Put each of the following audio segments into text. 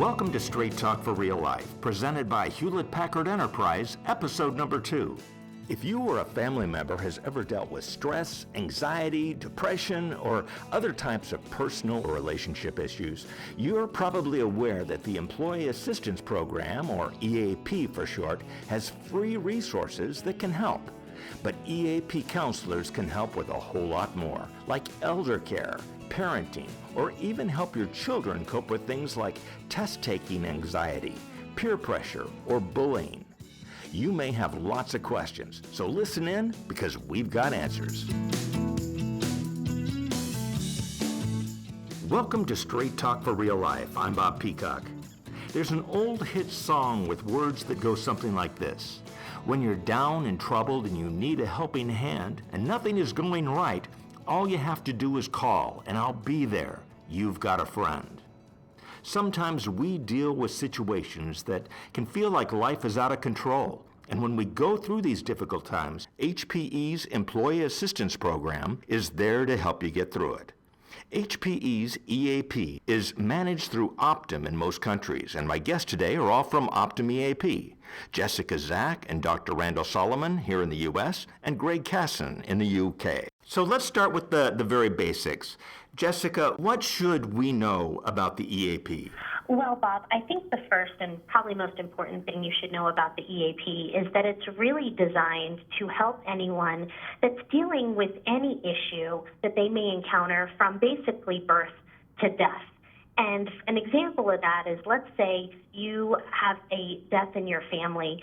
Welcome to Straight Talk for Real Life, presented by Hewlett-Packard Enterprise, episode number 2. If you or a family member has ever dealt with stress, anxiety, depression, or other types of personal or relationship issues, you're probably aware that the Employee Assistance Program, or EAP for short, has free resources that can help. But EAP counselors can help with a whole lot more, like elder care, parenting, or even help your children cope with things like test-taking anxiety, peer pressure, or bullying. You may have lots of questions, so listen in because we've got answers. Welcome to Straight Talk for Real Life. I'm Bob Peacock. There's an old hit song with words that go something like this. When you're down and troubled and you need a helping hand and nothing is going right, all you have to do is call and I'll be there. You've got a friend. Sometimes we deal with situations that can feel like life is out of control. And when we go through these difficult times, HPE's Employee Assistance Program is there to help you get through it. HPE's EAP is managed through Optum in most countries, and my guests today are all from Optum EAP. Jessica Zach and Dr. Randall Solomon here in the U.S., and Greg Casson in the U.K. So let's start with the very basics. Jessica, what should we know about the EAP? Well, Bob, I think the first and probably most important thing you should know about the EAP is that it's really designed to help anyone that's dealing with any issue that they may encounter from basically birth to death. And an example of that is, let's say you have a death in your family.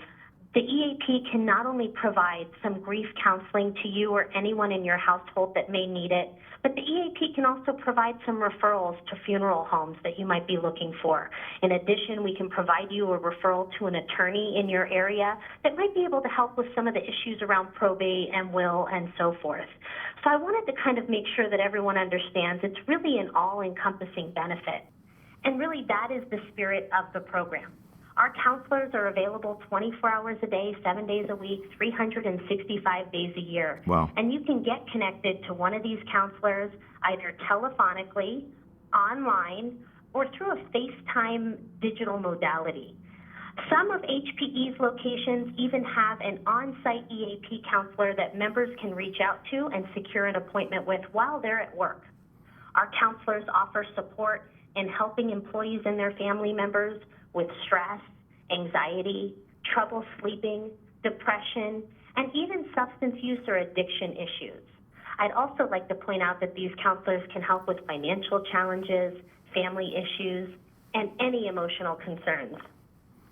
The EAP can not only provide some grief counseling to you or anyone in your household that may need it, but the EAP can also provide some referrals to funeral homes that you might be looking for. In addition, we can provide you a referral to an attorney in your area that might be able to help with some of the issues around probate and will and so forth. So I wanted to kind of make sure that everyone understands it's really an all-encompassing benefit. And really that is the spirit of the program. Our counselors are available 24 hours a day, 7 days a week, 365 days a year. Wow. And you can get connected to one of these counselors either telephonically, online, or through a FaceTime digital modality. Some of HPE's locations even have an on-site EAP counselor that members can reach out to and secure an appointment with while they're at work. Our counselors offer support in helping employees and their family members with stress, anxiety, trouble sleeping, depression, and even substance use or addiction issues. I'd also like to point out that these counselors can help with financial challenges, family issues, and any emotional concerns.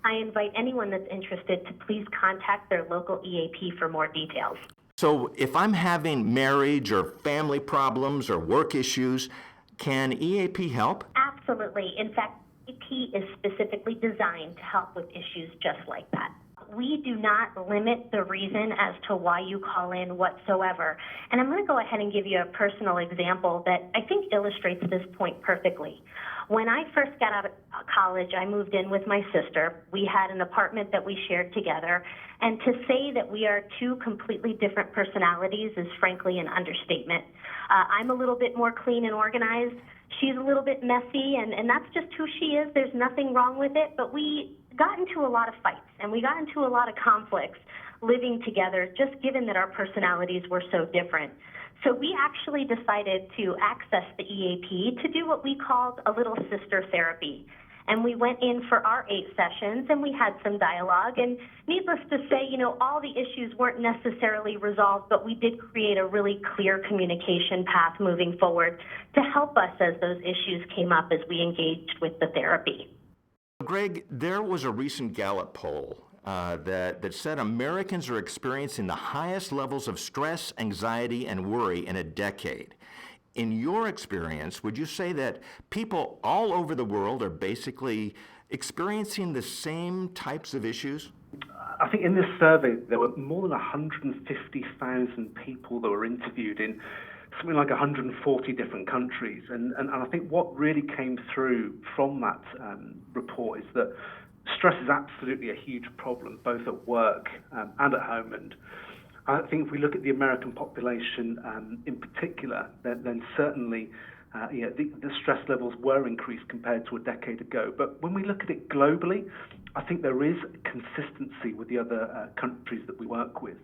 I invite anyone that's interested to please contact their local EAP for more details. So if I'm having marriage or family problems or work issues, can EAP help? Absolutely. In fact, EAP is specifically designed to help with issues just like that. We do not limit the reason as to why you call in whatsoever. And I'm going to go ahead and give you a personal example that I think illustrates this point perfectly. When I first got out of college, I moved in with my sister. We had an apartment that we shared together. And to say that we are two completely different personalities is frankly an understatement. I'm a little bit more clean and organized. She's a little bit messy, and that's just who she is. There's nothing wrong with it. But we got into a lot of fights, and we got into a lot of conflicts living together, just given that our personalities were so different. So we actually decided to access the EAP to do what we called a little sister therapy. And we went in for our 8 sessions, and we had some dialogue. And needless to say, all the issues weren't necessarily resolved, but we did create a really clear communication path moving forward to help us as those issues came up as we engaged with the therapy. Greg, there was a recent Gallup poll that said Americans are experiencing the highest levels of stress, anxiety, and worry in a decade. In your experience, would you say that people all over the world are basically experiencing the same types of issues? I think in this survey, there were more than 150,000 people that were interviewed in something like 140 different countries. And I think what really came through from that report is that stress is absolutely a huge problem, both at work and at home. And I think if we look at the American population in particular, then certainly the stress levels were increased compared to a decade ago. But when we look at it globally, I think there is consistency with the other countries that we work with.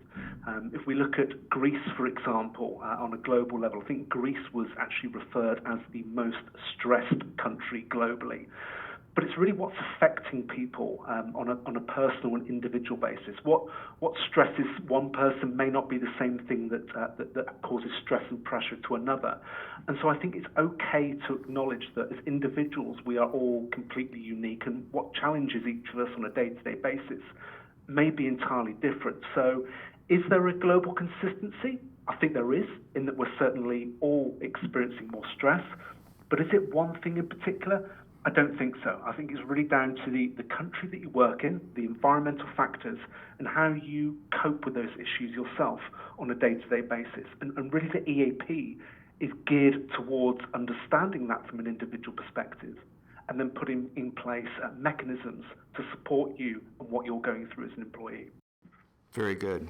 If we look at Greece, for example, on a global level, I think Greece was actually referred as the most stressed country globally. But it's really what's affecting people on a personal and individual basis. What stresses one person may not be the same thing that causes stress and pressure to another. And so I think it's okay to acknowledge that as individuals we are all completely unique, and what challenges each of us on a day-to-day basis may be entirely different. So is there a global consistency? I think there is, in that we're certainly all experiencing more stress. But is it one thing in particular? I don't think so. I think it's really down to the country that you work in, the environmental factors, and how you cope with those issues yourself on a day-to-day basis. And really the EAP is geared towards understanding that from an individual perspective and then putting in place mechanisms to support you and what you're going through as an employee. Very good.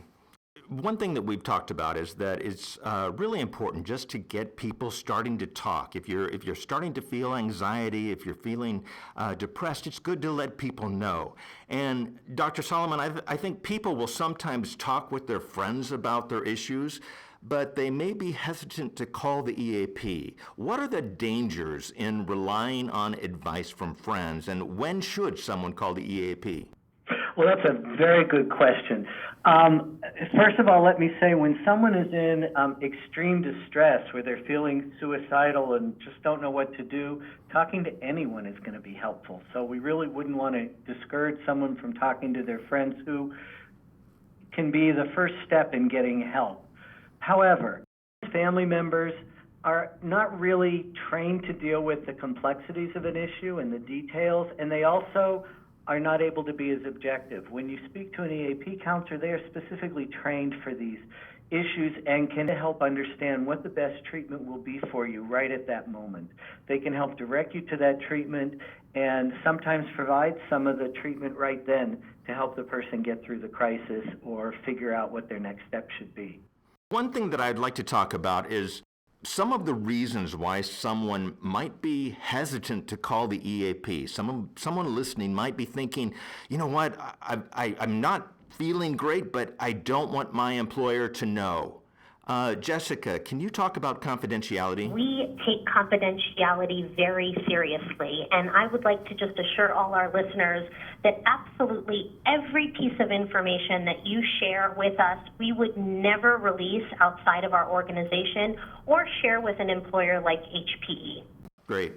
One thing that we've talked about is that it's really important just to get people starting to talk. If you're starting to feel anxiety, if you're feeling depressed, it's good to let people know. And Dr. Solomon, I think people will sometimes talk with their friends about their issues, but they may be hesitant to call the EAP. What are the dangers in relying on advice from friends, and when should someone call the EAP? Well, that's a very good question. First of all, let me say, when someone is in extreme distress, where they're feeling suicidal and just don't know what to do, talking to anyone is going to be helpful. So we really wouldn't want to discourage someone from talking to their friends, who can be the first step in getting help. However, family members are not really trained to deal with the complexities of an issue and the details, and they also are not able to be as objective. When you speak to an EAP counselor, they are specifically trained for these issues and can help understand what the best treatment will be for you right at that moment. They can help direct you to that treatment and sometimes provide some of the treatment right then to help the person get through the crisis or figure out what their next step should be. One thing that I'd like to talk about is some of the reasons why someone might be hesitant to call the EAP. Someone listening might be thinking, you know what, I'm not feeling great, but I don't want my employer to know. Jessica, can you talk about confidentiality? We take confidentiality very seriously, and I would like to just assure all our listeners that absolutely every piece of information that you share with us, we would never release outside of our organization or share with an employer like HPE. Great.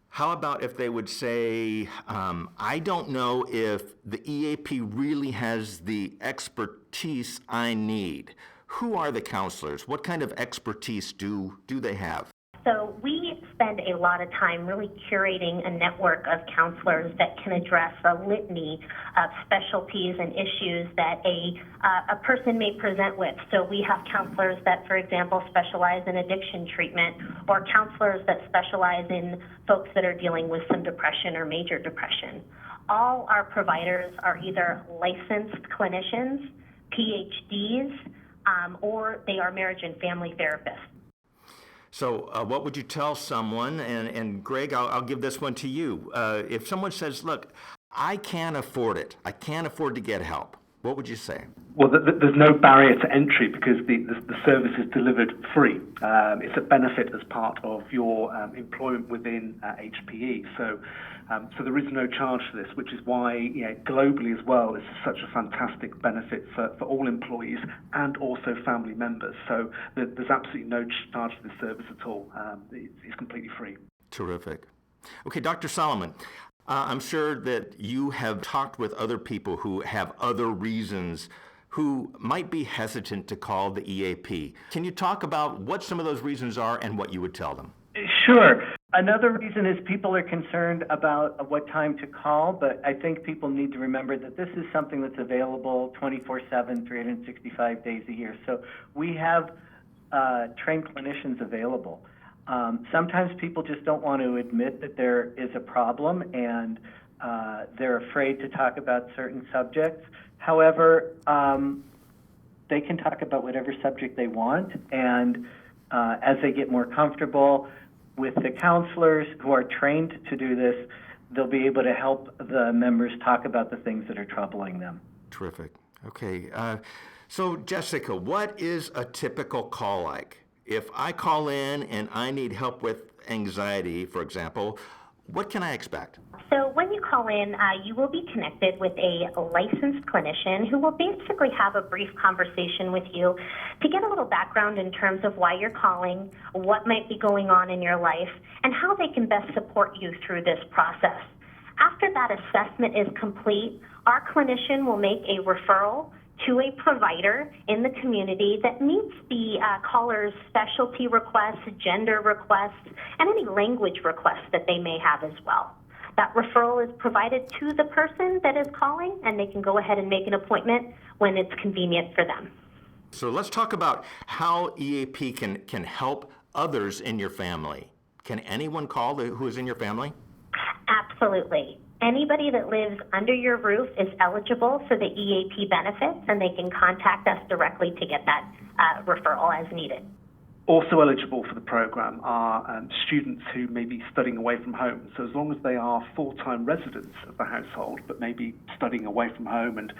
How about if they would say, I don't know if the EAP really has the expertise I need. Who are the counselors? What kind of expertise do they have? So we spend a lot of time really curating a network of counselors that can address a litany of specialties and issues that a person may present with. So we have counselors that, for example, specialize in addiction treatment, or counselors that specialize in folks that are dealing with some depression or major depression. All our providers are either licensed clinicians, PhDs, or they are marriage and family therapists. So what would you tell someone, and Greg, I'll give this one to you. If someone says, look, I can't afford it, I can't afford to get help, what would you say? Well, there's no barrier to entry because the service is delivered free. It's a benefit as part of your employment within HPE. So there is no charge for this, which is why globally as well, it's such a fantastic benefit for all employees and also family members. So there's absolutely no charge for this service at all. It's completely free. Terrific. Okay, Dr. Solomon, I'm sure that you have talked with other people who have other reasons who might be hesitant to call the EAP. Can you talk about what some of those reasons are and what you would tell them? Sure. Another reason is people are concerned about what time to call, but I think people need to remember that this is something that's available 24/7, 365 days a year. So we have trained clinicians available. Sometimes people just don't want to admit that there is a problem, and they're afraid to talk about certain subjects. However, they can talk about whatever subject they want, and as they get more comfortable, with the counselors who are trained to do this, they'll be able to help the members talk about the things that are troubling them. Terrific. Okay. So, Jessica, what is a typical call like? If I call in and I need help with anxiety, for example, what can I expect? So when you call in, you will be connected with a licensed clinician who will basically have a brief conversation with you to get a little background in terms of why you're calling, what might be going on in your life, and how they can best support you through this process. After that assessment is complete, our clinician will make a referral to a provider in the community that meets the caller's specialty requests, gender requests, and any language requests that they may have as well. That referral is provided to the person that is calling, and they can go ahead and make an appointment when it's convenient for them. So let's talk about how EAP can help others in your family. Can anyone call who is in your family? Absolutely. Anybody that lives under your roof is eligible for the EAP benefits, and they can contact us directly to get that referral as needed. Also eligible for the program are students who may be studying away from home. So as long as they are full-time residents of the household, but maybe studying away from home and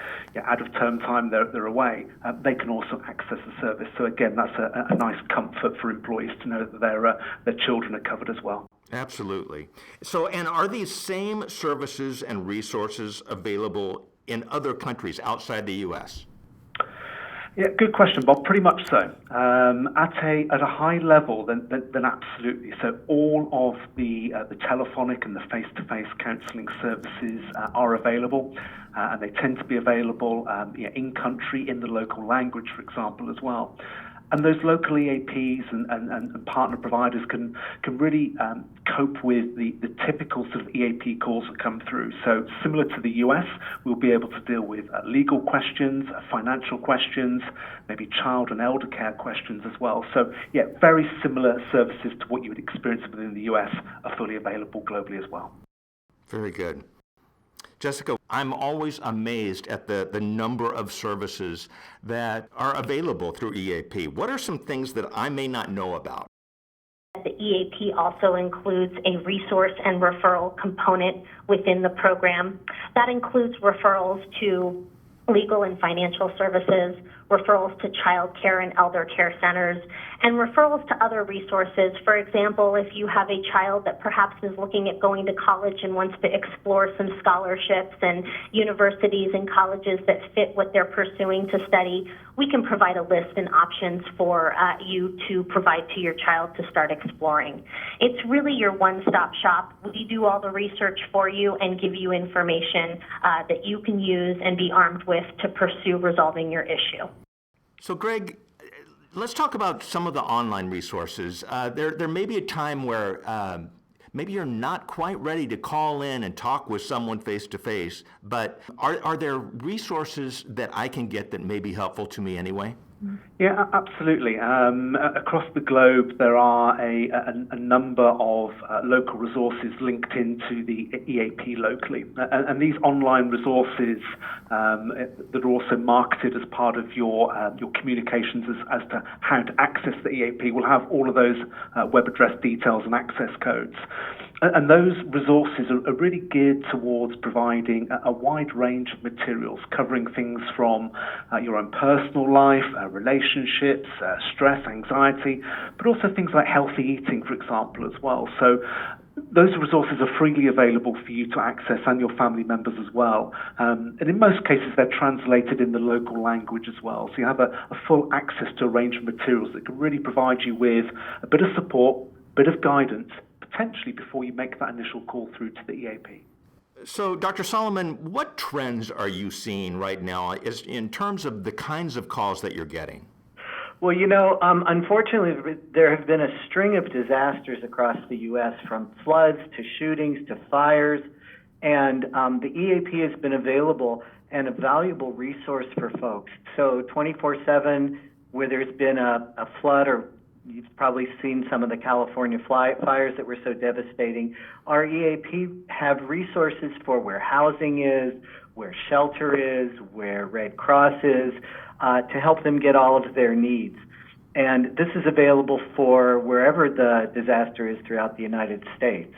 out of term time they're away, they can also access the service. So again, that's a nice comfort for employees to know that their children are covered as well. Absolutely. So, and are these same services and resources available in other countries outside the U.S.? Yeah, good question, Bob. Pretty much so. At a high level, then absolutely. So all of the telephonic and the face-to-face counselling services are available, and they tend to be available in country, in the local language, for example, as well. And those local EAPs and partner providers can really cope with the typical sort of EAP calls that come through. So similar to the US, we'll be able to deal with legal questions, financial questions, maybe child and elder care questions as well. So yeah, very similar services to what you would experience within the US are fully available globally as well. Very good. Jessica, I'm always amazed at the number of services that are available through EAP. What are some things that I may not know about? The EAP also includes a resource and referral component within the program. That includes referrals to legal and financial services, referrals to child care and elder care centers, and referrals to other resources. For example, if you have a child that perhaps is looking at going to college and wants to explore some scholarships and universities and colleges that fit what they're pursuing to study, we can provide a list and options for you to provide to your child to start exploring. It's really your one-stop shop. We do all the research for you and give you information that you can use and be armed with to pursue resolving your issue. So, Greg, let's talk about some of the online resources. There may be a time where maybe you're not quite ready to call in and talk with someone face-to-face, but are there resources that I can get that may be helpful to me anyway? Yeah, absolutely. Across the globe, there are a number of local resources linked into the EAP locally. And these online resources that are also marketed as part of your communications as to how to access the EAP will have all of those web address details and access codes. And those resources are really geared towards providing a wide range of materials, covering things from your own personal life, relationships, stress, anxiety, but also things like healthy eating, for example, as well. So those resources are freely available for you to access and your family members as well. And in most cases, they're translated in the local language as well. So you have a full access to a range of materials that can really provide you with a bit of support, a bit of guidance, potentially before you make that initial call through to the EAP. So, Dr. Solomon, what trends are you seeing right now in terms of the kinds of calls that you're getting? Well, unfortunately, there have been a string of disasters across the U.S., from floods to shootings to fires, and the EAP has been available and a valuable resource for folks. So 24/7, where there's been a flood, or you've probably seen some of the California fires that were so devastating, our EAP have resources for where housing is, where shelter is, where Red Cross is, to help them get all of their needs. And this is available for wherever the disaster is throughout the United States.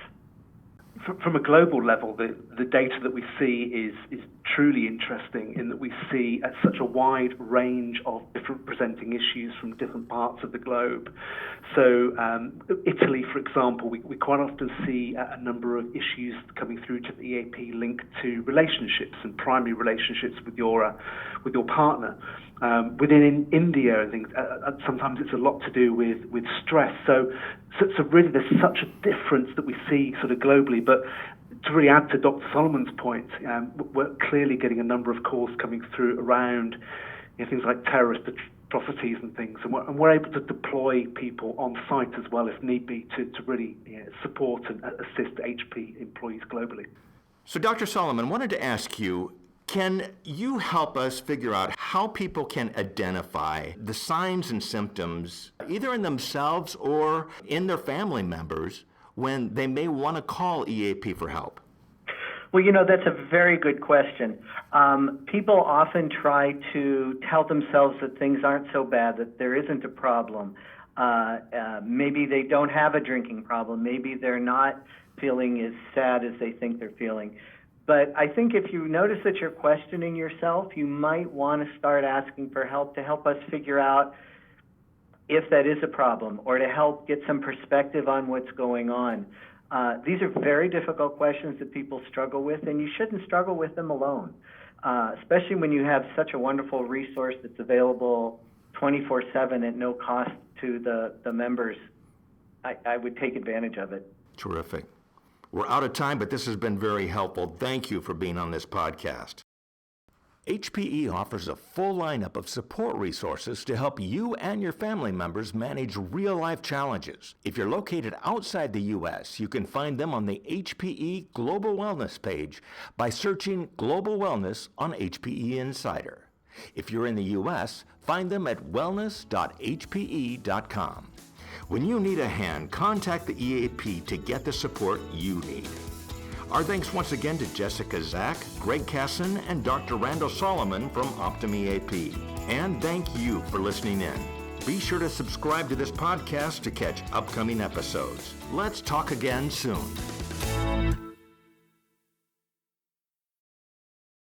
From a global level, the data that we see is truly interesting in that we see such a wide range of different presenting issues from different parts of the globe. So Italy, for example, we quite often see a number of issues coming through to the EAP linked to relationships and primary relationships with your partner. Within India, I think sometimes it's a lot to do with stress. So really there's such a difference that we see sort of globally. But to really add to Dr. Solomon's point, we're clearly getting a number of calls coming through around things like terrorist atrocities and things. And we're able to deploy people on site as well if need be to really support and assist HP employees globally. So Dr. Solomon, wanted to ask you, can you help us figure out how people can identify the signs and symptoms, either in themselves or in their family members, when they may want to call EAP for help? Well, that's a very good question. People often try to tell themselves that things aren't so bad, that there isn't a problem. Maybe they don't have a drinking problem. Maybe they're not feeling as sad as they think they're feeling. But I think if you notice that you're questioning yourself, you might want to start asking for help to help us figure out if that is a problem or to help get some perspective on what's going on. These are very difficult questions that people struggle with, and you shouldn't struggle with them alone, especially when you have such a wonderful resource that's available 24/7 at no cost to the members. I would take advantage of it. Terrific. We're out of time, but this has been very helpful. Thank you for being on this podcast. HPE offers a full lineup of support resources to help you and your family members manage real-life challenges. If you're located outside the U.S., you can find them on the HPE Global Wellness page by searching Global Wellness on HPE Insider. If you're in the U.S., find them at wellness.hpe.com. When you need a hand, contact the EAP to get the support you need. Our thanks once again to Jessica Zach, Greg Casson, and Dr. Randall Solomon from Optum EAP. And thank you for listening in. Be sure to subscribe to this podcast to catch upcoming episodes. Let's talk again soon.